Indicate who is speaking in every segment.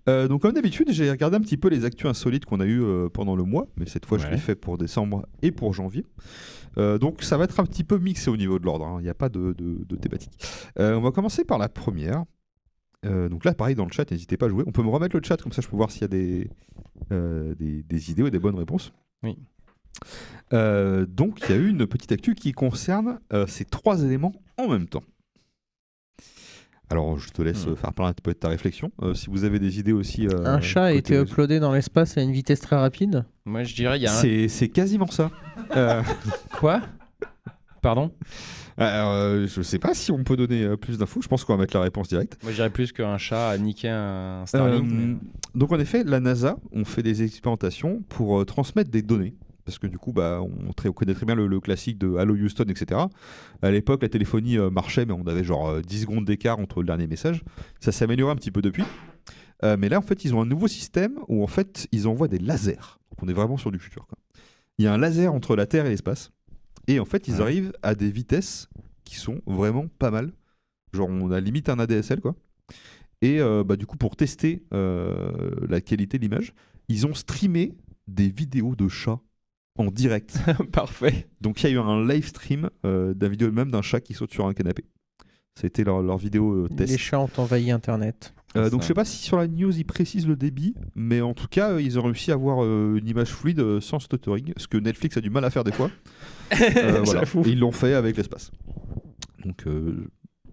Speaker 1: Donc comme d'habitude, j'ai regardé un petit peu les actus insolites qu'on a eu pendant le mois, mais cette fois je l'ai
Speaker 2: Ouais.
Speaker 1: fait pour décembre et pour janvier. Donc ça va être un petit peu mixé au niveau de l'ordre, hein. Il n'y a pas de thématique. On va commencer par la première. Donc là, pareil, dans le chat, n'hésitez pas à jouer. On peut me remettre le chat, comme ça je peux voir s'il y a des idées ou des bonnes réponses.
Speaker 2: Oui.
Speaker 1: Donc il y a eu une petite actu qui concerne ces trois éléments en même temps. Alors je te laisse faire parler un peu de ta réflexion. Si vous avez des idées aussi...
Speaker 3: Un chat a
Speaker 1: côté
Speaker 3: été
Speaker 1: réseau.
Speaker 3: uploadé dans l'espace à une vitesse très rapide.
Speaker 2: Moi, je dirais, il y a un...
Speaker 1: C'est quasiment ça.
Speaker 2: Quoi? Pardon?
Speaker 1: Je sais pas si on peut donner plus d'infos. Je pense qu'on va mettre la réponse directe.
Speaker 2: Moi, je dirais plus qu'un chat a niqué un Starlink. mais-
Speaker 1: Donc en effet, la NASA, on fait des expérimentations pour transmettre des données. Parce que du coup, on connaît très bien le classique de Hello Houston, etc. À l'époque, la téléphonie marchait, mais on avait genre 10 secondes d'écart entre le dernier message. Ça s'est amélioré un petit peu depuis. Mais là, en fait, ils ont un nouveau système où en fait, ils envoient des lasers. Donc, on est vraiment sur du futur, quoi. Il y a un laser entre la Terre et l'espace. Et en fait, ils arrivent à des vitesses qui sont vraiment pas mal. Genre, on a limite un ADSL, quoi. Et du coup, pour tester la qualité de l'image, ils ont streamé des vidéos de chats en direct.
Speaker 2: Parfait.
Speaker 1: Donc, il y a eu un live stream d'un vidéo même d'un chat qui saute sur un canapé. C'était leur vidéo test.
Speaker 3: Les chats ont envahi Internet.
Speaker 1: Donc je sais pas si sur la news ils précisent le débit, mais en tout cas ils ont réussi à avoir une image fluide sans stuttering, ce que Netflix a du mal à faire des fois. Voilà. Et ils l'ont fait avec l'espace. Donc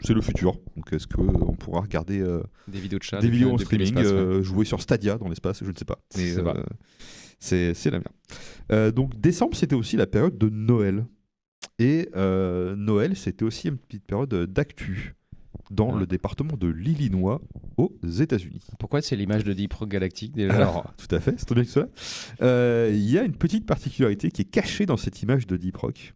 Speaker 1: c'est le futur. Donc est-ce qu'on pourra regarder
Speaker 2: Des vidéos de chats.
Speaker 1: des vidéos en
Speaker 2: depuis
Speaker 1: streaming,
Speaker 2: l'espace, ouais.
Speaker 1: jouer sur Stadia dans l'espace, je ne sais pas. Mais
Speaker 2: Je sais pas.
Speaker 1: c'est la merde. Donc décembre c'était aussi la période de Noël. Et Noël c'était aussi une petite période d'actu dans le département de l'Illinois aux États-Unis.
Speaker 2: Pourquoi c'est l'image de Deep Rock Galactic déjà?
Speaker 1: Alors, tout à fait, c'est bien que cela. Il y a une petite particularité qui est cachée dans cette image de Deep Rock,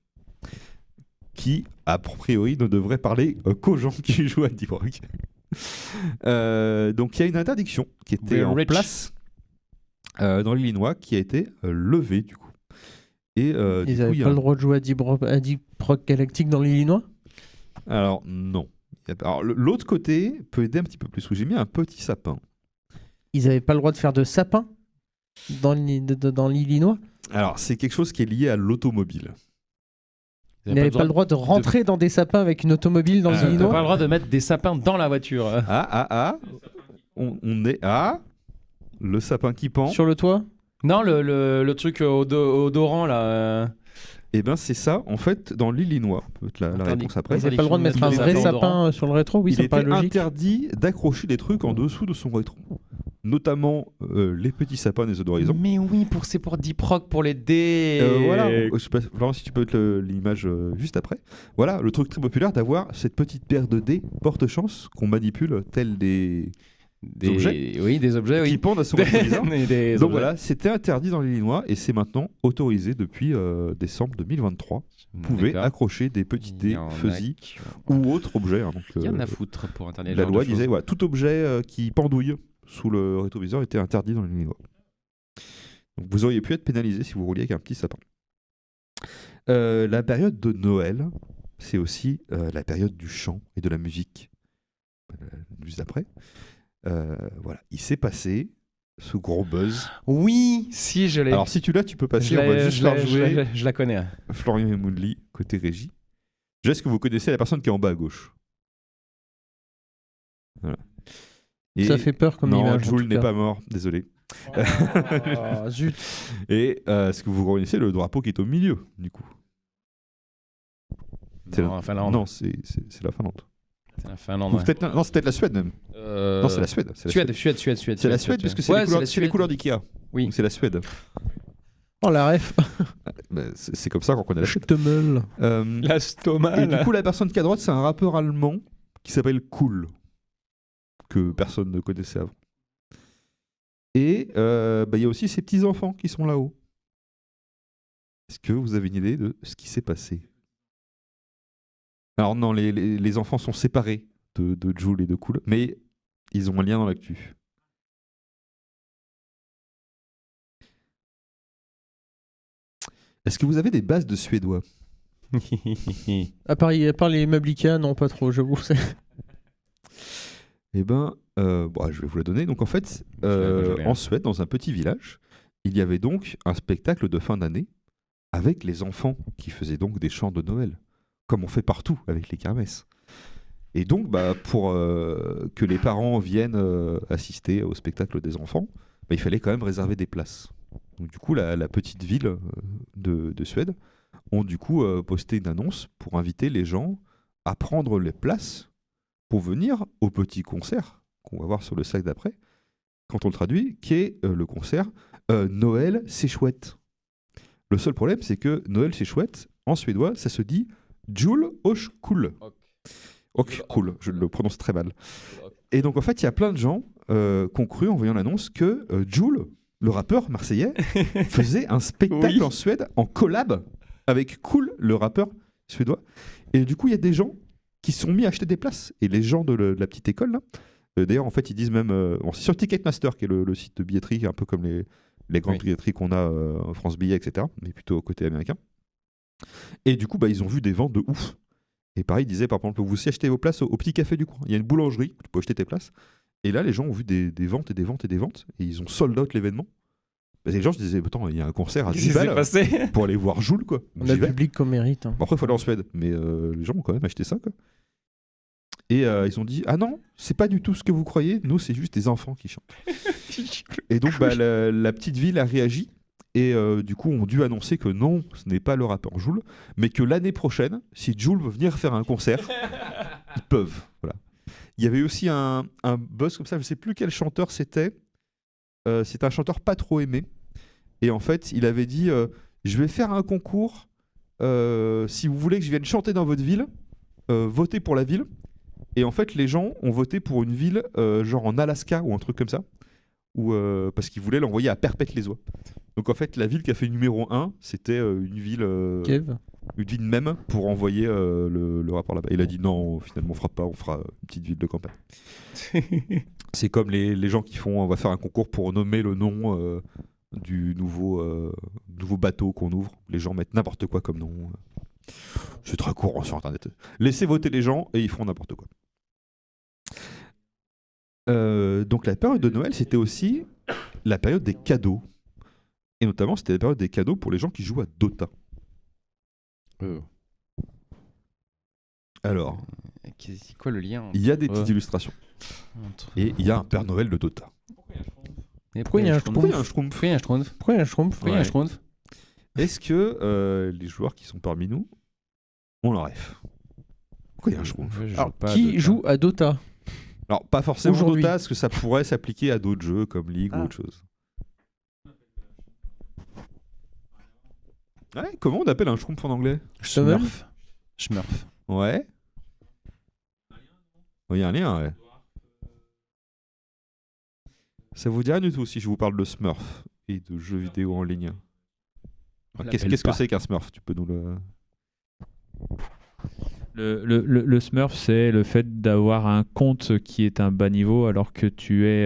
Speaker 1: qui, a priori, ne devrait parler qu'aux gens qui jouent à Deep Rock. Donc, il y a une interdiction qui était
Speaker 2: We're
Speaker 1: en
Speaker 2: rich.
Speaker 1: place dans l'Illinois, qui a été levée, du coup. Et,
Speaker 3: Ils
Speaker 1: du coup,
Speaker 3: n'avaient
Speaker 1: il y a
Speaker 3: pas le droit de jouer à Deep Rock Galactic dans l'Illinois.
Speaker 1: Alors, non. Alors, l'autre côté peut aider un petit peu plus, où j'ai mis un petit sapin.
Speaker 3: Ils n'avaient pas le droit de faire de sapin dans l'Illinois.
Speaker 1: Alors, c'est quelque chose qui est lié à l'automobile.
Speaker 3: Ils n'avaient pas le droit de rentrer dans des sapins avec une automobile dans
Speaker 2: T'as pas le
Speaker 3: l'Illinois.
Speaker 2: droit de mettre des sapins dans la voiture.
Speaker 1: On est à le sapin qui pend.
Speaker 3: Sur le toit.
Speaker 2: Non, le truc odorant là.
Speaker 1: Et ben c'est ça, en fait, dans l'Illinois. Peut-être la réponse après.
Speaker 3: Ils n'avaient pas le droit de mettre un vrai sapin sur le rétro. Oui,
Speaker 1: Il
Speaker 3: ça
Speaker 1: était
Speaker 3: paraît logique.
Speaker 1: interdit d'accrocher des trucs en dessous de son rétro. Notamment les petits sapins des odorisants.
Speaker 2: Mais oui, c'est pour Deep Rock, pour les dés.
Speaker 1: Voilà, je sais pas, Florent, si tu peux mettre l'image juste après. Voilà, le truc très populaire d'avoir cette petite paire de dés porte-chance qu'on manipule tels des objets.
Speaker 2: Oui, des objets, oui.
Speaker 1: Qui pendent à son rétroviseur.
Speaker 2: Des
Speaker 1: Donc
Speaker 2: objets.
Speaker 1: voilà, c'était interdit dans l'Illinois et c'est maintenant autorisé depuis décembre 2023. Vous pouvez
Speaker 2: D'accord.
Speaker 1: accrocher des petits
Speaker 2: Il y
Speaker 1: dés,
Speaker 2: en a
Speaker 1: fusils
Speaker 2: qui-
Speaker 1: ou autres objets. Hein, donc,
Speaker 2: Il y en a foutre pour Internet.
Speaker 1: la loi disait voilà, tout objet qui pendouille sous le rétroviseur était interdit dans l'Illinois. Donc vous auriez pu être pénalisé si vous rouliez avec un petit sapin. La période de Noël, c'est aussi la période du chant et de la musique. Juste après. Voilà, il s'est passé ce gros buzz.
Speaker 2: Oui, si je l'ai.
Speaker 1: Alors si tu l'as, tu peux passer.
Speaker 2: Je
Speaker 1: On va
Speaker 2: l'ai-
Speaker 1: juste
Speaker 2: je
Speaker 1: faire
Speaker 2: l'ai-
Speaker 1: jouer
Speaker 2: je la connais. Hein.
Speaker 1: Florian et Moonly, côté régie. Est-ce que vous connaissez la personne qui est en bas à gauche? Voilà.
Speaker 3: Ça fait peur comme
Speaker 1: non,
Speaker 3: image. en
Speaker 1: Jules
Speaker 3: tout
Speaker 1: n'est
Speaker 3: cas.
Speaker 1: pas mort, désolé.
Speaker 3: Oh, zut.
Speaker 1: Et est-ce que vous reconnaissez le drapeau qui est au milieu, du coup? C'est
Speaker 2: Non,
Speaker 1: la-
Speaker 2: Finlande.
Speaker 1: Non, c'est la Finlande.
Speaker 2: C'est la Finlande.
Speaker 1: Ou
Speaker 2: ouais.
Speaker 1: peut-être non, c'est peut-être la Suède même. Non, c'est la Suède. C'est la
Speaker 2: Suède.
Speaker 1: C'est la Suède, parce que c'est
Speaker 2: Ouais,
Speaker 1: les couleurs,
Speaker 2: la
Speaker 1: c'est les
Speaker 2: Suède.
Speaker 1: couleurs d'Ikea.
Speaker 2: Oui.
Speaker 1: Donc c'est la Suède.
Speaker 3: Oh la ref.
Speaker 1: C'est comme ça qu'on connaît la Suède.
Speaker 3: Stummel.
Speaker 2: La stoma.
Speaker 1: Et du coup, la personne qui est à droite, c'est un rappeur allemand qui s'appelle Cool, que personne ne connaissait avant. Et il y a aussi ces petits-enfants qui sont là-haut. Est-ce que vous avez une idée de ce qui s'est passé? Alors non, les enfants sont séparés de Jules et de Cool, mais ils ont un lien dans l'actu. Est-ce que vous avez des bases de suédois?
Speaker 3: À part les meubles Ikea, non pas trop, j'avoue.
Speaker 1: Eh ben, Je vais vous la donner. Donc en fait,
Speaker 2: jouer, hein.
Speaker 1: en Suède, dans un petit village, il y avait donc un spectacle de fin d'année avec les enfants qui faisaient donc des chants de Noël, comme on fait partout avec les kermesses. Et donc, pour que les parents viennent assister au spectacle des enfants, il fallait quand même réserver des places. Donc du coup, la petite ville de Suède ont du coup posté une annonce pour inviter les gens à prendre les places pour venir au petit concert qu'on va voir sur le slide d'après, quand on le traduit, qui est le concert Noël, c'est chouette. Le seul problème, c'est que Noël, c'est chouette, en suédois, ça se dit Jul och kul. Ok, cool, je le prononce très mal. Et donc, en fait, il y a plein de gens qui ont cru, en voyant l'annonce, que Jul, le rappeur marseillais, faisait un spectacle en Suède en collab avec Cool, le rappeur suédois. Et du coup, il y a des gens qui se sont mis à acheter des places. Et les gens de la petite école, là, d'ailleurs, en fait, ils disent même... c'est sur Ticketmaster, qui est le site de billetterie, un peu comme les grandes billetteries qu'on a en France Billets, etc., mais plutôt côté américain. Et du coup, ils ont vu des ventes de ouf. Et pareil, ils disaient, par exemple, vous aussi achetez vos places au petit café du coin. Il y a une boulangerie, tu peux acheter tes places. Et là, les gens ont vu des ventes et des ventes et des ventes. Et ils ont sold out l'événement. Les gens se disaient, attends, il y a un concert à 10 balles pour aller voir Joule, quoi.
Speaker 3: On a le public qu'on mérite. Hein.
Speaker 1: Bon, après, il faut aller en Suède. Mais les gens ont quand même acheté ça, quoi. Et ils ont dit, ah non, c'est pas du tout ce que vous croyez. Nous, c'est juste des enfants qui chantent. Et donc, la petite ville a réagi. Et du coup, ont dû annoncer que non, ce n'est pas le rappeur Jul, mais que l'année prochaine, si Jul veut venir faire un concert, ils peuvent. Voilà. Il y avait aussi un buzz comme ça, je ne sais plus quel chanteur c'était. C'était un chanteur pas trop aimé. Et en fait, il avait dit je vais faire un concours. Si vous voulez que je vienne chanter dans votre ville, votez pour la ville. Et en fait, les gens ont voté pour une ville, genre en Alaska ou un truc comme ça, parce qu'ils voulaient l'envoyer à Perpète-les-Oies. Donc en fait, la ville qui a fait numéro 1, c'était une ville même pour envoyer le rapport là-bas. Il a dit non, finalement on fera pas, on fera une petite ville de campagne. C'est comme les gens qui font, on va faire un concours pour nommer le nom du nouveau bateau qu'on ouvre. Les gens mettent n'importe quoi comme nom. C'est très courant sur Internet. Laissez voter les gens et ils feront n'importe quoi. Donc la période de Noël, c'était aussi la période des cadeaux. Et notamment, c'était la période des cadeaux pour les gens qui jouent à Dota. Alors,
Speaker 2: c'est quoi le lien
Speaker 1: il y a des petites illustrations. Et il y a un Père Noël de Dota.
Speaker 3: Pourquoi il y a un
Speaker 2: Schtroumpf?
Speaker 1: Est-ce que les joueurs qui sont parmi nous ont leur ref? Pourquoi il y a un Schtroumpf?
Speaker 3: Qui joue à Dota?
Speaker 1: Alors, pas forcément Dota, parce que ça pourrait s'appliquer à d'autres jeux comme League ou autre chose. Ouais, comment on appelle un Schtroumpf en anglais?
Speaker 2: Smurf.
Speaker 1: Ouais. Il y a un lien, ouais. Ça vous dit rien du tout si je vous parle de Smurf et de jeux vidéo en ligne? Qu'est-ce que c'est qu'un Smurf? Tu peux nous le...
Speaker 4: Le Smurf, c'est le fait d'avoir un compte qui est un bas niveau alors que tu es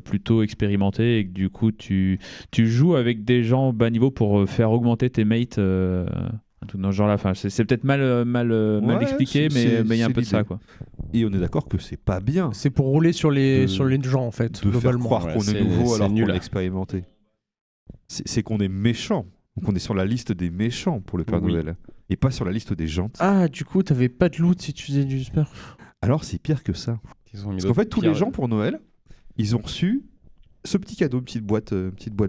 Speaker 4: plutôt expérimenté et que du coup tu joues avec des gens bas niveau pour faire augmenter tes mates. Un truc dans ce genre-là. Enfin, c'est peut-être mal expliqué, mais il y a un peu de ça, quoi.
Speaker 1: Et on est d'accord que c'est pas bien.
Speaker 3: C'est pour rouler sur les gens, en fait,
Speaker 1: de
Speaker 3: globalement.
Speaker 1: faire croire qu'on est nouveau alors qu'on est expérimenté. C'est qu'on est méchant. Donc on est sur la liste des méchants pour le Père Noël. Et pas sur la liste des gentils.
Speaker 3: Ah, du coup, t'avais pas de loot si tu faisais du Smurf.
Speaker 1: Alors, c'est pire que ça. Parce qu'en fait, tous les gens pour Noël, ils ont reçu ce petit cadeau, une petite boîte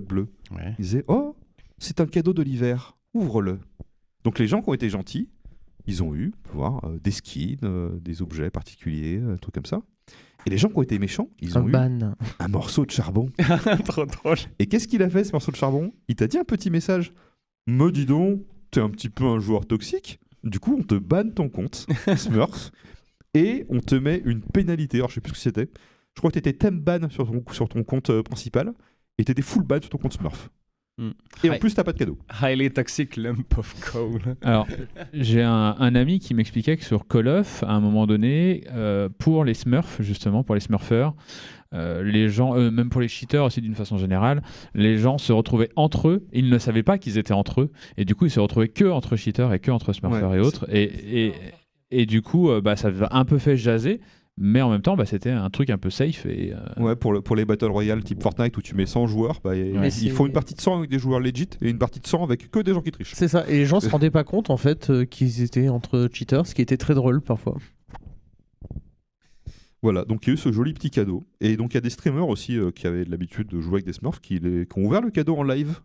Speaker 1: bleue.
Speaker 2: Ouais.
Speaker 1: Ils disaient, oh, c'est un cadeau de l'hiver, ouvre-le. Donc les gens qui ont été gentils, ils ont eu, voir, des skins, des objets particuliers, un truc comme ça. Et les gens qui ont été méchants, ils ont eu un morceau de charbon.
Speaker 2: Trop drôle.
Speaker 1: Et qu'est-ce qu'il a fait, ce morceau de charbon? Il t'a dit un petit message. Me dis donc, t'es un petit peu un joueur toxique. Du coup, on te banne ton compte, Smurf, et on te met une pénalité. Alors, je sais plus ce que c'était. Je crois que t'étais thème ban sur ton compte principal, et t'étais full ban sur ton compte Smurf. Et en plus, t'as pas de cadeau.
Speaker 2: Highly toxic lump of coal.
Speaker 4: Alors, j'ai un ami qui m'expliquait que sur Call of, à un moment donné, pour les Smurfs, justement, pour les Smurfers, les gens, même pour les cheaters aussi d'une façon générale, les gens se retrouvaient entre eux, ils ne savaient pas qu'ils étaient entre eux, et du coup, ils se retrouvaient que entre cheaters et que entre Smurfers et autres. Et du coup, ça a un peu fait jaser. Mais en même temps, c'était un truc un peu safe. Et,
Speaker 1: Ouais, pour les Battle Royale type Fortnite où tu mets 100 joueurs,
Speaker 3: c'est-
Speaker 1: il faut une partie de 100 avec des joueurs legit et une partie de 100 avec que des gens qui trichent.
Speaker 3: C'est ça. Et les gens se rendaient pas compte en fait qu'ils étaient entre cheaters, ce qui était très drôle parfois.
Speaker 1: Voilà, donc il y a eu ce joli petit cadeau. Et donc il y a des streamers aussi qui avaient l'habitude de jouer avec des Smurfs qui ont ouvert le cadeau en live.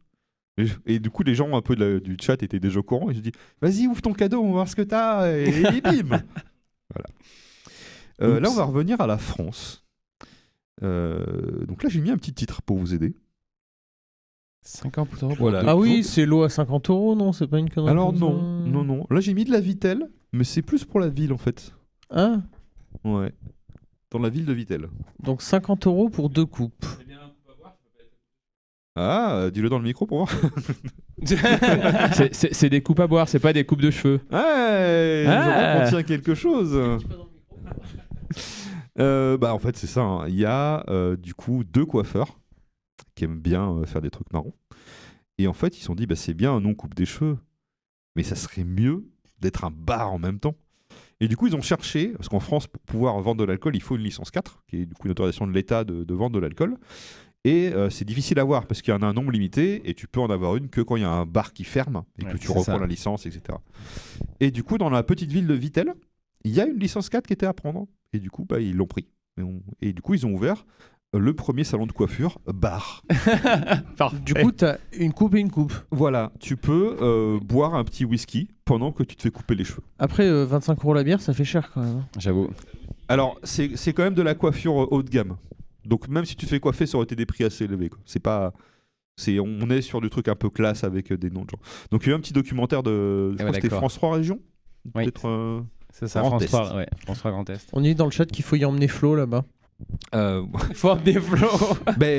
Speaker 1: Et du coup, les gens un peu du chat étaient déjà au courant. Ils se disent vas-y, ouvre ton cadeau, on va voir ce que t'as. Et bim. Voilà. Là, on va revenir à la France. Donc là, j'ai mis un petit titre pour vous aider.
Speaker 2: 50 €.
Speaker 1: Voilà.
Speaker 3: Ah oui,
Speaker 1: Donc-
Speaker 3: c'est l'eau à 50 €, non? C'est pas une connerie.
Speaker 1: Alors
Speaker 3: comme
Speaker 1: non,
Speaker 3: ça
Speaker 1: non, non. Là, j'ai mis de la Vitel, mais c'est plus pour la ville en fait.
Speaker 3: Ah,
Speaker 1: Ouais. Dans la ville de Vitel.
Speaker 3: donc 50 € pour 2 coupes.
Speaker 1: Ah, dis-le dans le micro pour voir.
Speaker 4: c'est des coupes à boire, c'est pas des coupes de cheveux.
Speaker 1: Ouais, je
Speaker 4: Ah.
Speaker 1: retiens quelque chose. En fait, c'est ça. Hein. Il y a du coup 2 coiffeurs qui aiment bien faire des trucs marrons. Et en fait, ils se sont dit, c'est bien, nous on coupe des cheveux, mais ça serait mieux d'être un bar en même temps. Et du coup, ils ont cherché, parce qu'en France, pour pouvoir vendre de l'alcool, il faut une licence 4, qui est du coup une autorisation de l'État de vendre de l'alcool. Et c'est difficile à voir, parce qu'il y en a un nombre limité, et tu peux en avoir une que quand il y a un bar qui ferme, et que tu
Speaker 2: c'est
Speaker 1: reprends
Speaker 2: ça.
Speaker 1: la licence, etc. Et du coup, dans la petite ville de Vittel, il y a une licence 4 qui était à prendre. Et du coup, ils l'ont pris. Et du coup, ils ont ouvert le premier salon de coiffure bar.
Speaker 3: Du coup, t'as une coupe et une coupe.
Speaker 1: Voilà, tu peux boire un petit whisky pendant que tu te fais couper les cheveux.
Speaker 3: Après, 25 € la bière, ça fait cher quand même.
Speaker 2: J'avoue.
Speaker 1: Alors, c'est quand même de la coiffure haut de gamme. Donc, même si tu te fais coiffer, ça aurait été des prix assez élevés. Quoi. C'est pas... on est sur du truc un peu classe avec des noms de gens. Donc, il y a eu un petit documentaire de... Je crois que c'était
Speaker 2: d'accord.
Speaker 1: France 3 Région.
Speaker 2: Oui.
Speaker 1: Peut-être...
Speaker 2: C'est ça,
Speaker 1: Grand
Speaker 2: France
Speaker 1: Est.
Speaker 2: 3, ouais, France 3 Grand Est.
Speaker 3: On dit dans le chat qu'il faut y emmener Flo là-bas.
Speaker 2: Il faut amener Flo.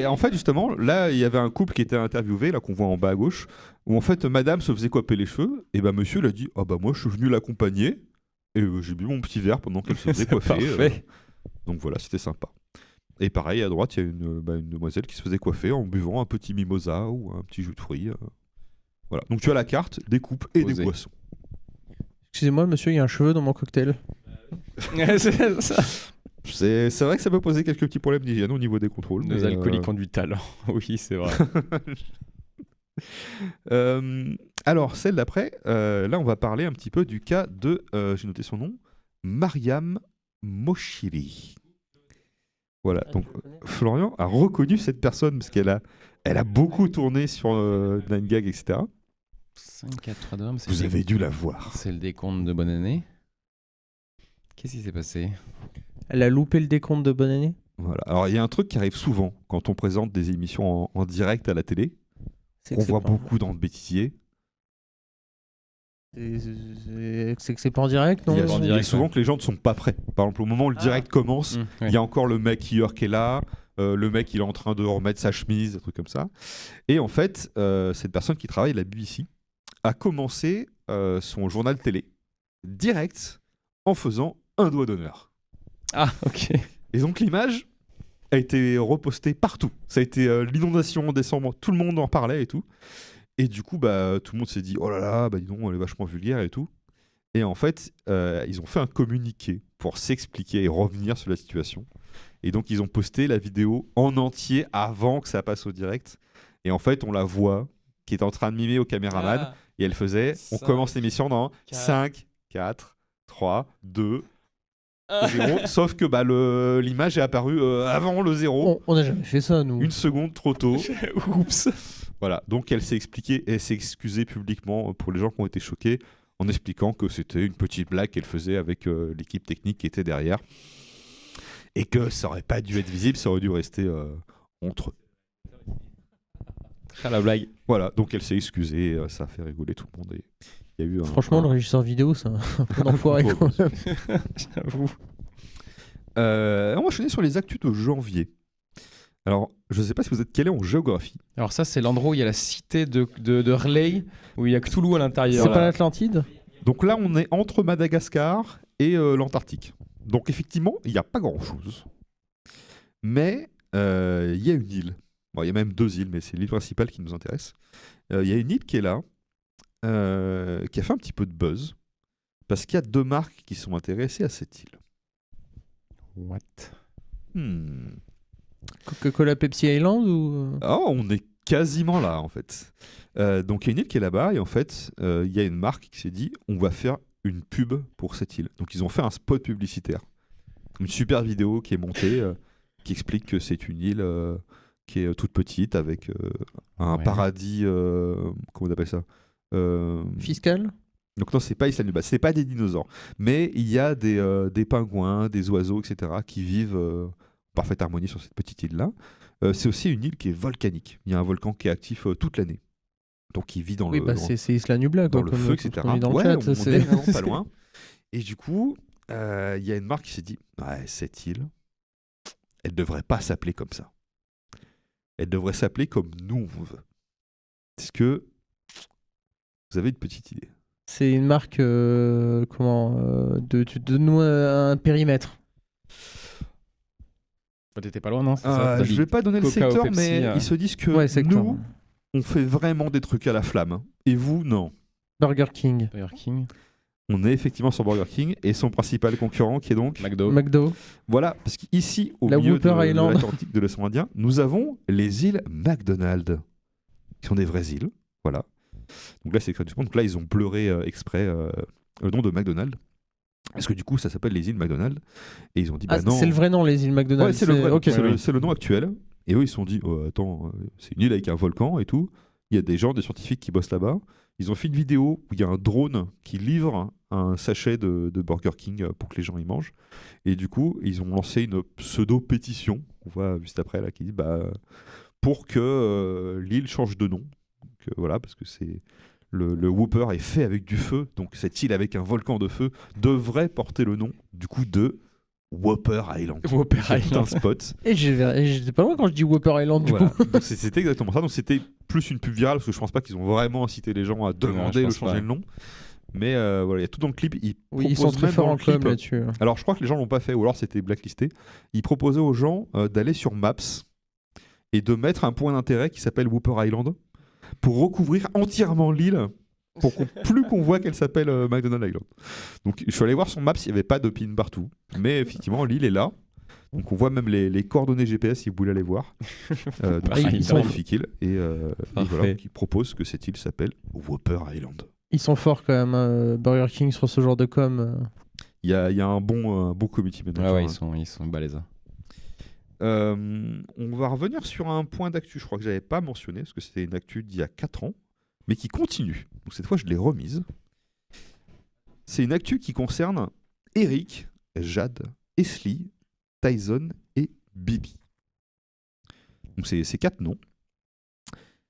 Speaker 1: En fait, justement, là, il y avait un couple qui était interviewé, là qu'on voit en bas à gauche, où en fait, madame se faisait coiffer les cheveux, et monsieur, il a dit, moi, je suis venu l'accompagner, et j'ai bu mon petit verre pendant qu'elle se faisait
Speaker 2: C'est
Speaker 1: coiffer.
Speaker 2: parfait.
Speaker 1: Donc voilà, c'était sympa. Et pareil, à droite, il y a une demoiselle qui se faisait coiffer en buvant un petit mimosa ou un petit jus de fruits. Voilà. Donc tu as la carte, des coupes et des
Speaker 2: Posé.
Speaker 1: boissons.
Speaker 3: Excusez-moi, monsieur, il y a un cheveu dans mon cocktail.
Speaker 2: C'est ça.
Speaker 1: C'est vrai que ça peut poser quelques petits problèmes d'hygiène au niveau des contrôles.
Speaker 2: Nos
Speaker 1: mais,
Speaker 2: alcooliques ont du talent. Oui, c'est vrai.
Speaker 1: Alors, celle d'après, là, on va parler un petit peu du cas de, j'ai noté son nom, Mariam Moshiri. Voilà, donc Florian a reconnu cette personne parce qu'elle a beaucoup tourné sur 9gag, etc.
Speaker 2: 5, 4, 3, 2,
Speaker 1: Vous avez dû la voir.
Speaker 2: C'est le décompte de bonne année. Qu'est-ce qui s'est passé?
Speaker 3: Elle a loupé le décompte de bonne année.
Speaker 1: Voilà. Alors, il y a un truc qui arrive souvent quand on présente des émissions en direct à la télé.
Speaker 3: C'est
Speaker 1: On
Speaker 3: que c'est
Speaker 1: voit
Speaker 3: pas-
Speaker 1: beaucoup dans le bêtisier.
Speaker 3: C'est que c'est pas en direct, non
Speaker 1: Il y a,
Speaker 2: en
Speaker 1: il y a
Speaker 2: direct,
Speaker 1: souvent que les gens ne sont pas prêts. Par exemple, au moment où le direct commence, il y a encore le mec qui est là, le mec il est en train de remettre sa chemise, des trucs comme ça. Et en fait, cette personne qui travaille à la BBC a commencé son journal télé direct en faisant un doigt d'honneur.
Speaker 2: Ah, ok.
Speaker 1: Et donc l'image a été repostée partout. Ça a été l'inondation en décembre, tout le monde en parlait et tout. Et du coup, tout le monde s'est dit, oh là là, dis donc, elle est vachement vulgaire et tout. Et en fait, ils ont fait un communiqué pour s'expliquer et revenir sur la situation. Et donc, ils ont posté la vidéo en entier avant que ça passe au direct. Et en fait, on la voit qui est en train de mimer au caméraman. Et elle faisait, on
Speaker 2: 5,
Speaker 1: commence l'émission dans
Speaker 2: 4,
Speaker 1: 5, 4, 3, 2, 0. Sauf que l'image est apparue avant le 0.
Speaker 3: On n'a jamais fait ça, nous.
Speaker 1: Une seconde trop tôt.
Speaker 2: Oups.
Speaker 1: Voilà, donc elle s'est expliquée et s'est excusée publiquement pour les gens qui ont été choqués en expliquant que c'était une petite blague qu'elle faisait avec l'équipe technique qui était derrière et que ça aurait pas dû être visible, ça aurait dû rester entre eux.
Speaker 2: Ah, la blague.
Speaker 1: Voilà, donc elle s'est excusée, ça a fait rigoler tout le monde. Et il y a eu
Speaker 3: Franchement, le régisseur vidéo, c'est un peu d'enfoiré quand même.
Speaker 2: J'avoue.
Speaker 1: On va enchaîner sur les actus de janvier. Alors, je ne sais pas si vous êtes calé en géographie.
Speaker 2: Alors ça, c'est l'endroit où il y a la cité de R'lyeh, où il y a Cthulhu à l'intérieur.
Speaker 3: C'est
Speaker 2: là.
Speaker 3: pas l'Atlantide?
Speaker 1: Donc là, on est entre Madagascar et l'Antarctique. Donc effectivement, il n'y a pas grand-chose. Mais il y a une île. Bon, il y a même 2 îles, mais c'est l'île principale qui nous intéresse. Il y a une île qui est là, qui a fait un petit peu de buzz, parce qu'il y a 2 marques qui sont intéressées à cette île.
Speaker 2: What?
Speaker 3: Coca-Cola Pepsi Island ou
Speaker 1: Oh, on est quasiment là en fait. Donc il y a une île qui est là-bas et en fait il y a une marque qui s'est dit on va faire une pub pour cette île. Donc ils ont fait un spot publicitaire, une super vidéo qui est montée qui explique que c'est une île qui est toute petite avec un paradis, comment on appelle ça,
Speaker 3: fiscal?
Speaker 1: donc non, c'est pas Isla Nublar, c'est pas des dinosaures, mais il y a des pingouins, des oiseaux, etc. qui vivent en parfaite harmonie sur cette petite île-là. C'est aussi une île qui est volcanique. Il y a un volcan qui est actif toute l'année. Donc il vit dans
Speaker 3: Oui,
Speaker 1: le,
Speaker 3: c'est Isla Nublar,
Speaker 1: dans
Speaker 3: quoi,
Speaker 1: le
Speaker 3: comme
Speaker 1: feu,
Speaker 3: tout ce
Speaker 1: etc.
Speaker 3: qu'on dit dans
Speaker 1: Ouais,
Speaker 3: le chat.
Speaker 1: on
Speaker 3: c'est-
Speaker 1: est vraiment pas loin. Et du coup, il y a une marque qui s'est dit ouais, cette île, elle devrait pas s'appeler comme ça. Elle devrait s'appeler comme nous on veut. Est-ce que vous avez une petite idée?
Speaker 3: C'est une marque, tu donnes-nous un périmètre.
Speaker 2: T'étais pas loin, non? C'est ça, t'as
Speaker 1: Je
Speaker 2: dit
Speaker 1: vais pas donner le
Speaker 2: Coca ou
Speaker 1: secteur,
Speaker 2: Pepsi,
Speaker 1: mais ils se disent que
Speaker 3: Ouais, secteur.
Speaker 1: nous, on fait vraiment des trucs à la flamme. Et vous, non.
Speaker 3: Burger King,
Speaker 2: Burger King,
Speaker 1: On est effectivement sur Burger King et son principal concurrent qui est donc...
Speaker 2: McDo.
Speaker 3: McDo.
Speaker 1: Voilà, parce qu'ici, au
Speaker 3: La
Speaker 1: milieu
Speaker 3: Whopper
Speaker 1: de
Speaker 3: Island.
Speaker 1: l'Atlantique, de l'océan Indien, nous avons les îles McDonald, qui sont des vraies îles. Voilà. Donc là, c'est écrit du point. Donc là, ils ont pleuré exprès le nom de McDonald. Parce que du coup, ça s'appelle les îles McDonald. Et ils ont dit, bah non.
Speaker 3: C'est le vrai nom, les îles McDonald's.
Speaker 1: Ouais, c'est le vrai.
Speaker 3: Ok.
Speaker 1: C'est le nom actuel. Et eux, ils se sont dit, oh, attends, c'est une île avec un volcan et tout. Il y a des gens, des scientifiques qui bossent là-bas. Ils ont fait une vidéo où il y a un drone qui livre un sachet de Burger King pour que les gens y mangent. Et du coup, ils ont lancé une pseudo-pétition, on voit juste après, là, qui dit pour que l'île change de nom. Donc, voilà, parce que c'est le Whopper est fait avec du feu. Donc cette île avec un volcan de feu devrait porter le nom, du coup, de Whopper Island.
Speaker 2: Whopper
Speaker 1: C'est un
Speaker 2: Island.
Speaker 1: spot.
Speaker 3: Et j'étais pas loin quand je dis Whopper Island, du
Speaker 1: Voilà.
Speaker 3: coup.
Speaker 1: Donc, c'était exactement ça. Donc c'était plus une pub virale parce que je pense pas qu'ils ont vraiment incité les gens à demander
Speaker 2: je
Speaker 1: de
Speaker 2: pense
Speaker 1: changer
Speaker 2: pas.
Speaker 1: le nom. Mais voilà, il y a tout dans le clip.
Speaker 3: Oui, ils sont très forts en com là-dessus.
Speaker 1: Alors je crois que les gens l'ont pas fait ou alors c'était blacklisté. Ils proposaient aux gens d'aller sur Maps et de mettre un point d'intérêt qui s'appelle Whopper Island pour recouvrir entièrement l'île pour plus qu'on voit qu'elle s'appelle McDonald Island. Donc je suis allé voir sur Maps, il n'y avait pas de pin partout. Mais effectivement, l'île est là. Donc on voit même les coordonnées GPS si vous voulez aller voir. Donc
Speaker 2: Ah,
Speaker 1: c'est une
Speaker 2: ils sont-
Speaker 1: magnifique île. Et
Speaker 2: Parfait.
Speaker 1: voilà, qui propose que cette île s'appelle Whopper Island.
Speaker 3: Ils sont forts quand même, Burger King, sur ce genre de com.
Speaker 1: Il y a un bon community manager.
Speaker 2: Ouais, ils sont balèzes.
Speaker 1: On va revenir sur un point d'actu, je crois que j'avais pas mentionné, parce que c'était une actu d'il y a 4 ans, mais qui continue. Donc cette fois, je l'ai remise. C'est une actu qui concerne Eric, Jade, Esli, Tyson et Bibi. Donc c'est 4 noms.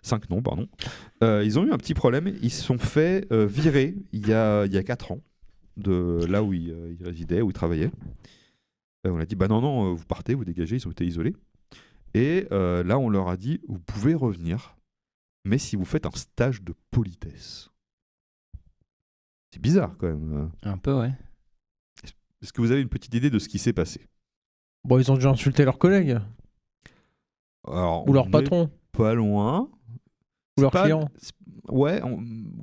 Speaker 1: 5 noms, pardon. Ils ont eu un petit problème. Ils se sont fait virer il y a 4 ans de là où ils résidaient, où ils travaillaient. On a dit, bah non, vous partez, vous dégagez, ils ont été isolés. Et là, on leur a dit, vous pouvez revenir, mais si vous faites un stage de politesse. C'est bizarre quand même.
Speaker 2: Un peu, ouais.
Speaker 1: Est-ce que vous avez une petite idée de ce qui s'est passé?
Speaker 3: Bon, ils ont dû insulter leurs collègues,
Speaker 1: Alors,
Speaker 3: ou leur
Speaker 1: on est
Speaker 3: patron,
Speaker 1: pas loin.
Speaker 3: ou leurs
Speaker 1: Pas-
Speaker 3: clients.
Speaker 1: Ouais,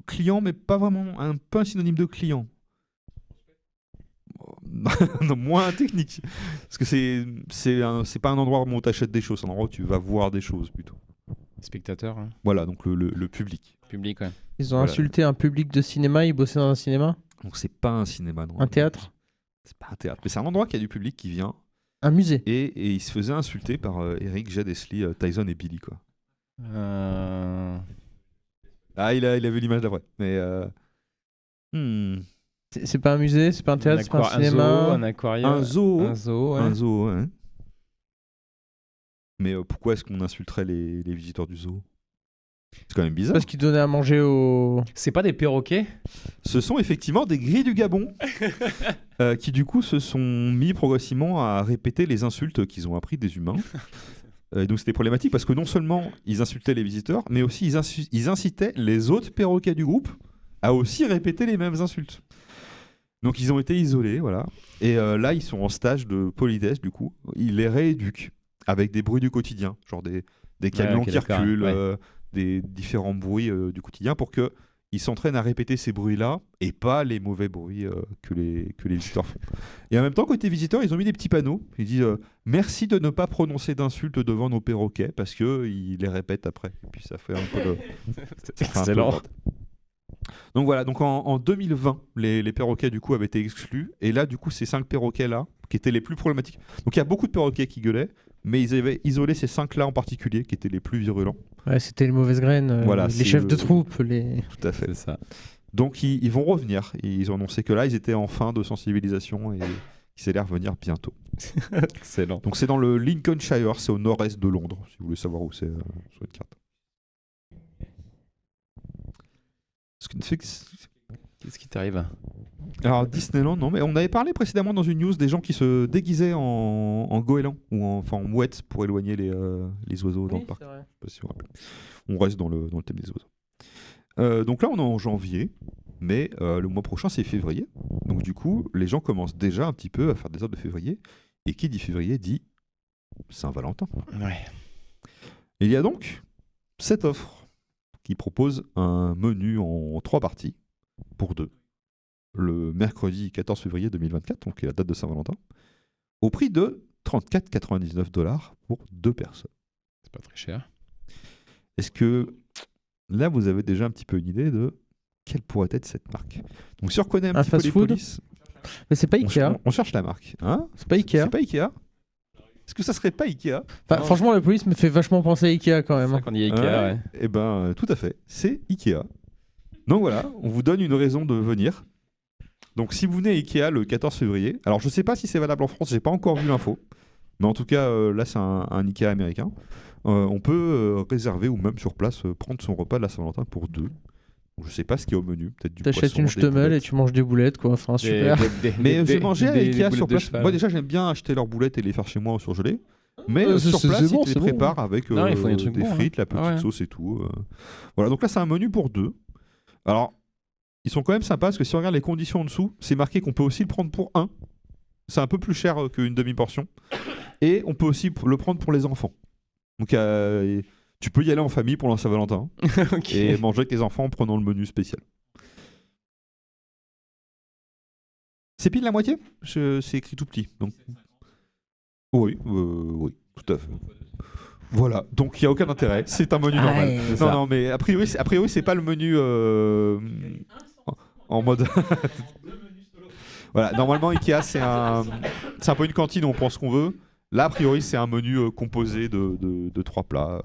Speaker 1: client, mais pas vraiment, un peu un synonyme de client. Non, moins technique. Parce que c'est pas un endroit où on t'achète des choses, c'est un endroit où tu vas voir des choses plutôt.
Speaker 2: Spectateur, hein.
Speaker 1: Voilà, donc le public.
Speaker 2: Public, ouais.
Speaker 3: Ils ont
Speaker 1: Voilà.
Speaker 3: insulté un public de cinéma, ils bossaient dans un cinéma,
Speaker 1: Donc c'est pas un cinéma, non.
Speaker 3: un théâtre,
Speaker 1: C'est pas un théâtre, mais c'est un endroit qui a du public qui vient
Speaker 3: un musée.
Speaker 1: et il se faisait insulter par Eric, Jed, Esli, Tyson et Billy quoi. Ah, il a vu l'image d'après. Mais
Speaker 3: C'est pas un musée, c'est pas un théâtre, c'est pas un cinéma.
Speaker 2: Un aquarium.
Speaker 1: un zoo,
Speaker 2: Un zoo, ouais.
Speaker 1: un zoo. Ouais. Mais pourquoi est-ce qu'on insulterait les visiteurs du zoo? C'est quand même bizarre.
Speaker 3: Parce qu'ils donnaient à manger aux.
Speaker 2: C'est pas des perroquets?
Speaker 1: Ce sont effectivement des grilles du Gabon qui du coup se sont mis progressivement à répéter les insultes qu'ils ont appris des humains. Et donc c'était problématique parce que non seulement ils insultaient les visiteurs, mais aussi ils incitaient les autres perroquets du groupe à aussi répéter les mêmes insultes. Donc ils ont été isolés, voilà. Et là ils sont en stage de politesse du coup. Ils les rééduquent avec des bruits du quotidien, genre des camions
Speaker 2: ok,
Speaker 1: qui
Speaker 2: d'accord,
Speaker 1: reculent,
Speaker 2: ouais.
Speaker 1: des différents bruits du quotidien pour que ils s'entraînent à répéter ces bruits-là et pas les mauvais bruits que les visiteurs font. Et en même temps, côté visiteurs, ils ont mis des petits panneaux. Ils disent merci de ne pas prononcer d'insultes devant nos perroquets parce qu'ils les répètent après. Et puis ça fait un peu le.
Speaker 2: C'est excellent.
Speaker 1: Donc voilà, donc en 2020, les perroquets du coup avaient été exclus. Et là, du coup, ces 5 perroquets-là, qui étaient les plus problématiques. Donc il y a beaucoup de perroquets qui gueulaient, mais ils avaient isolé ces 5-là en particulier, qui étaient les plus virulents.
Speaker 3: Ouais, c'était les mauvaises graines,
Speaker 1: Voilà,
Speaker 3: les
Speaker 1: c'est
Speaker 3: chefs
Speaker 1: le-
Speaker 3: de troupe, les...
Speaker 1: Tout à fait.
Speaker 2: C'est ça.
Speaker 1: Donc ils vont revenir. Ils ont annoncé que là, ils étaient en fin de sensibilisation et qu'ils allaient revenir bientôt.
Speaker 2: Excellent.
Speaker 1: Donc c'est dans le Lincolnshire, c'est au nord-est de Londres, si vous voulez savoir où c'est sur une carte.
Speaker 2: Qu'est-ce qui t'arrive?
Speaker 1: Alors Disneyland, non, mais on avait parlé précédemment dans une news des gens qui se déguisaient en goéland ou en mouette pour éloigner les oiseaux dans le parc. Je sais pas si vous vous rappelez. On reste dans le thème des oiseaux. Donc là, on est en janvier, mais le mois prochain, c'est février. Donc du coup, les gens commencent déjà un petit peu à faire des ordres de février. Et qui dit février dit Saint-Valentin.
Speaker 2: Ouais.
Speaker 1: Il y a donc cette offre qui propose un menu en 3 parties pour 2. Le mercredi 14 février 2024, donc qui est la date de Saint-Valentin, au prix de 34,99 $ pour 2 personnes.
Speaker 2: C'est pas très cher.
Speaker 1: Est-ce que là, vous avez déjà un petit peu une idée de quelle pourrait être cette marque? Donc si on reconnaît un petit peu les
Speaker 3: fast-food
Speaker 1: polices,
Speaker 3: Mais c'est pas Ikea.
Speaker 1: on cherche la marque. Hein?
Speaker 3: C'est pas Ikea.
Speaker 1: C'est pas Ikea? Est-ce que ça serait pas Ikea?
Speaker 3: Enfin, franchement, la police me fait vachement penser à Ikea quand même.
Speaker 2: C'est vrai qu'on y est Ikea, ouais.
Speaker 1: Eh ben, tout à fait. C'est Ikea. Donc voilà, on vous donne une raison de venir. Donc si vous venez à Ikea le 14 février, alors je sais pas si c'est valable en France, j'ai pas encore vu l'info, mais en tout cas là c'est un Ikea américain. On peut réserver ou même sur place prendre son repas de la Saint-Valentin pour 2. Je sais pas ce qu'il y a au menu, peut-être du
Speaker 3: T'achètes
Speaker 1: poisson,
Speaker 3: une
Speaker 1: des
Speaker 3: ch'temelle et
Speaker 1: boulettes.
Speaker 3: tu manges des boulettes, quoi. Enfin, super.
Speaker 1: Mais j'ai mangé à
Speaker 2: des
Speaker 1: Ikea
Speaker 2: boulettes
Speaker 1: sur
Speaker 2: de
Speaker 1: place.
Speaker 2: cheval.
Speaker 1: Moi déjà j'aime bien acheter leurs boulettes et les faire chez moi au surgelé. Mais
Speaker 3: C'est-
Speaker 1: sur
Speaker 3: c'est
Speaker 1: place,
Speaker 3: bon,
Speaker 1: ils te
Speaker 3: c'est
Speaker 1: les
Speaker 3: bon.
Speaker 1: préparent avec
Speaker 2: Non, ils font des trucs bons,
Speaker 1: frites, la petite
Speaker 2: Ah ouais.
Speaker 1: sauce et tout. Voilà, donc là c'est un menu pour 2. Alors, ils sont quand même sympas parce que si on regarde les conditions en dessous, c'est marqué qu'on peut aussi le prendre pour 1. C'est un peu plus cher qu'une demi-portion. Et on peut aussi le prendre pour les enfants. Donc tu peux y aller en famille pour la Saint-Valentin
Speaker 2: Ok.
Speaker 1: et manger avec tes enfants en prenant le menu spécial. C'est pile la moitié? C'est écrit tout petit. Donc... Oui, tout à fait. Voilà, donc il n'y a aucun intérêt. C'est un menu normal.
Speaker 3: Ouais,
Speaker 1: Non, non, mais a priori, c'est pas le menu en mode. Voilà, normalement, Ikea, c'est un peu une cantine où on prend ce qu'on veut. Là, a priori, c'est un menu composé de 3 plats.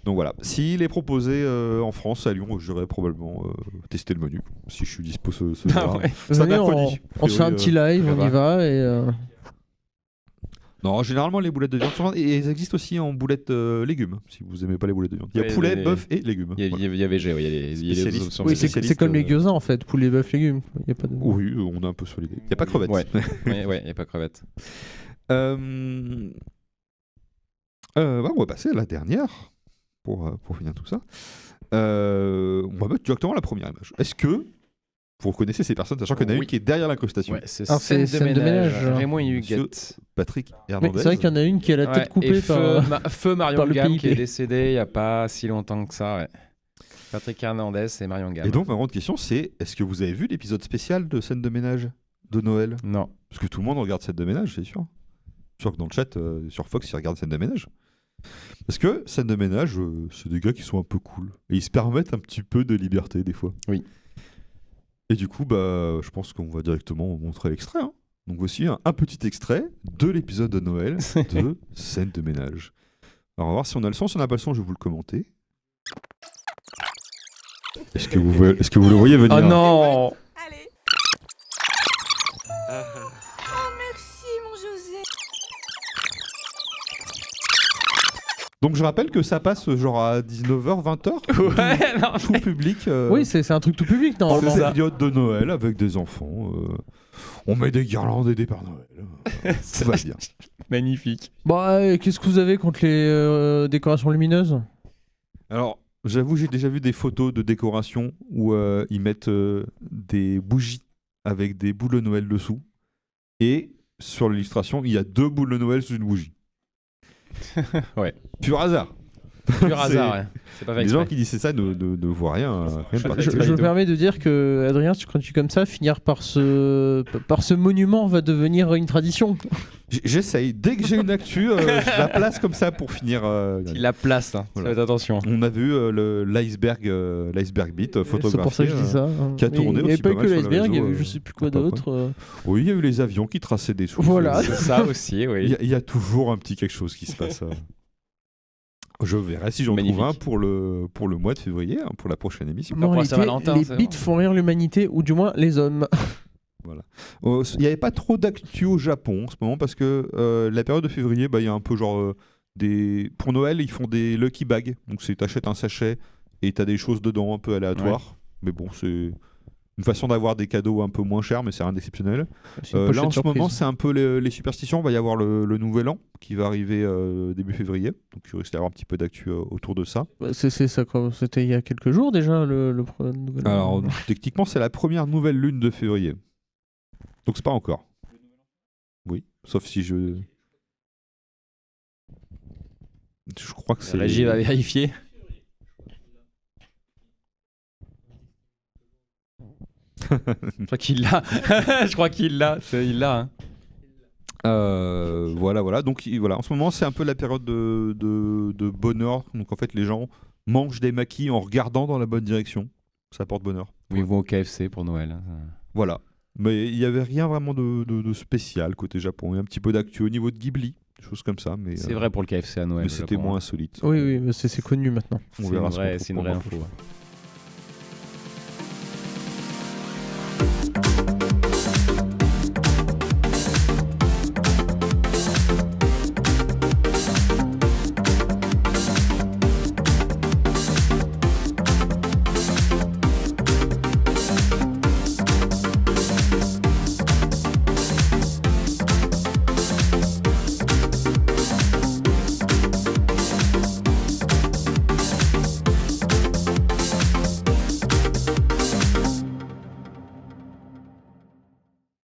Speaker 1: Donc voilà, s'il est proposé en France, à Lyon, j'irai probablement tester le menu, si je suis dispo ce
Speaker 2: Ah
Speaker 1: jour-là.
Speaker 2: ouais.
Speaker 1: C'est un
Speaker 3: Venez,
Speaker 1: mercredi.
Speaker 3: on se fait un petit live, on y va et...
Speaker 1: Non, généralement, les boulettes de viande sont... Et elles existent aussi en boulettes légumes, si vous aimez pas les boulettes de viande. Il y a
Speaker 2: Ouais,
Speaker 1: poulet,
Speaker 2: les-
Speaker 1: bœuf et légumes.
Speaker 2: Il y a VG, ouais, il y a les
Speaker 1: Spécialiste.
Speaker 2: autres options.
Speaker 3: Oui,
Speaker 1: spécialiste,
Speaker 3: c'est comme les gyoza en fait, poulet, bœuf, légumes. Il y a pas de...
Speaker 1: Oui, on est un peu sur l'idée. Il n'y a pas de crevettes.
Speaker 2: Ouais, ouais, il n'y a pas crevettes.
Speaker 1: On va passer à la dernière pour finir tout ça. On va mettre directement la première image. Est-ce que vous reconnaissez ces personnes, sachant qu'il y en a une
Speaker 2: Oui.
Speaker 1: qui est derrière l'incrustation?
Speaker 2: Ouais, c'est
Speaker 3: Alors, c'est
Speaker 2: scène de ménage. Raymond
Speaker 1: Monsieur
Speaker 2: Huguette.
Speaker 1: Patrick
Speaker 3: Mais
Speaker 1: Hernandez.
Speaker 3: c'est vrai qu'il y en a une qui a la tête
Speaker 2: Ouais,
Speaker 3: coupée
Speaker 2: et
Speaker 3: par...
Speaker 2: Feu Marion
Speaker 3: par le
Speaker 2: Gamme
Speaker 3: PIP.
Speaker 2: qui est décédé il n'y a pas si longtemps que ça. Ouais. Patrick Hernandez et Marion Gamme.
Speaker 1: Et donc, ma grande question, c'est est-ce que vous avez vu l'épisode spécial de Scène de ménage de Noël?
Speaker 2: Non.
Speaker 1: Parce que tout le monde regarde Scène de ménage, c'est sûr. Je suis sûr que dans le chat, sur Fox, ils regardent Scène de ménage. Parce que Scène de ménage, c'est des gars qui sont un peu cool. Et ils se permettent un petit peu de liberté, des fois.
Speaker 2: Oui.
Speaker 1: Et du coup, je pense qu'on va directement montrer l'extrait. Hein. Donc voici un petit extrait de l'épisode de Noël de Scène de ménage. Alors on va voir si on a le son. Si on n'a pas le son, je vais vous le commenter. Est-ce que vous le voyez venir?
Speaker 2: Oh non.
Speaker 5: Allez. Oh merci mon José.
Speaker 1: Donc je rappelle que ça passe genre à 19h, 20h.
Speaker 2: Ouais, non.
Speaker 1: Tout public.
Speaker 3: Oui, c'est un truc tout public
Speaker 1: Dans
Speaker 3: normalement.
Speaker 1: cette période de Noël avec des enfants. On met des guirlandes et des Pères Noël. Ça va bien.
Speaker 2: Magnifique.
Speaker 3: Bah, qu'est-ce que vous avez contre les décorations lumineuses?
Speaker 1: Alors, j'avoue, j'ai déjà vu des photos de décoration où ils mettent des bougies avec des boules de Noël dessous. Et sur l'illustration, il y a 2 boules de Noël sous une bougie.
Speaker 2: Ouais.
Speaker 1: Pur hasard.
Speaker 2: Pur hasard, ouais. C'est pas fait
Speaker 1: Les
Speaker 2: exprès.
Speaker 1: gens qui disaient ça ne voient rien. Rien de
Speaker 2: Je-
Speaker 1: particulier.
Speaker 3: Je me permets de dire que, Adrien, tu continues comme ça, finir par ce monument va devenir une tradition.
Speaker 1: J'essaye. Dès que j'ai une actu, je la place comme ça pour finir.
Speaker 2: Il la place, hein.
Speaker 1: Voilà.
Speaker 2: Faites attention.
Speaker 1: On a vu l'iceberg beat photographié.
Speaker 3: C'est pour ça que je dis ça. hein.
Speaker 1: qui a
Speaker 3: Mais
Speaker 1: tourné
Speaker 3: il n'y avait
Speaker 1: aussi
Speaker 3: pas
Speaker 1: pas
Speaker 3: que
Speaker 1: mal sur les
Speaker 3: l'iceberg, il y avait
Speaker 1: réseaux,
Speaker 3: je sais plus quoi
Speaker 1: à peu
Speaker 3: d'autre.
Speaker 1: Oui, il y a eu les avions qui traçaient des choses.
Speaker 3: Voilà.
Speaker 2: C'est ça aussi, oui.
Speaker 1: Il y a toujours un petit quelque chose qui se passe. Je verrai si j'en
Speaker 2: Magnifique.
Speaker 1: trouve un pour le mois de février, hein, pour la prochaine émission.
Speaker 2: Pour la
Speaker 3: Moralité,
Speaker 2: Saint-Valentin,
Speaker 3: les
Speaker 2: c'est
Speaker 3: bits
Speaker 2: bon.
Speaker 3: font rire l'humanité, ou du moins les hommes.
Speaker 1: Il n'y avait pas trop d'actu au Japon en ce moment parce que la période de février, il y a un peu genre pour Noël, ils font des lucky bags. Donc c'est t'achètes un sachet et t'as des choses dedans un peu aléatoires. Mais bon, c'est une façon d'avoir des cadeaux un peu moins chers, mais c'est rien d'exceptionnel.
Speaker 3: C'est une
Speaker 1: Là
Speaker 3: pochette
Speaker 1: en ce
Speaker 3: surprise.
Speaker 1: moment, c'est un peu les superstitions. Il va y avoir le nouvel an qui va arriver début février. Donc il risque d'avoir un petit peu d'actu autour de ça.
Speaker 3: Bah, c'est ça, quoi. C'était il y a quelques jours déjà, le nouvel an.
Speaker 1: Alors techniquement, c'est la première nouvelle lune de février. Donc c'est pas encore. Oui, sauf si je crois que c'est.
Speaker 2: La régie va vérifier. Je crois qu'il l'a. Je crois qu'il l'a. Il l'a. Hein.
Speaker 1: Voilà. Donc voilà, en ce moment, c'est un peu la période de bonheur. Donc en fait, les gens mangent des maquis en regardant dans la bonne direction. Ça apporte bonheur.
Speaker 2: Ou ils vont au KFC pour Noël. Hein.
Speaker 1: Voilà. Mais il n'y avait rien vraiment de spécial côté Japon. Il y a un petit peu d'actu au niveau de Ghibli, des choses comme ça. Mais,
Speaker 2: C'est vrai pour le KFC à Noël.
Speaker 1: mais
Speaker 2: au
Speaker 1: c'était
Speaker 2: Japon,
Speaker 1: moins
Speaker 2: hein.
Speaker 1: insolite.
Speaker 3: Oui, mais c'est connu maintenant.
Speaker 1: On
Speaker 2: C'est
Speaker 1: verra
Speaker 2: une
Speaker 1: ce
Speaker 2: vraie,
Speaker 1: qu'on
Speaker 2: c'est une
Speaker 1: reprend
Speaker 2: vraie
Speaker 1: dans le
Speaker 2: info. Ouais.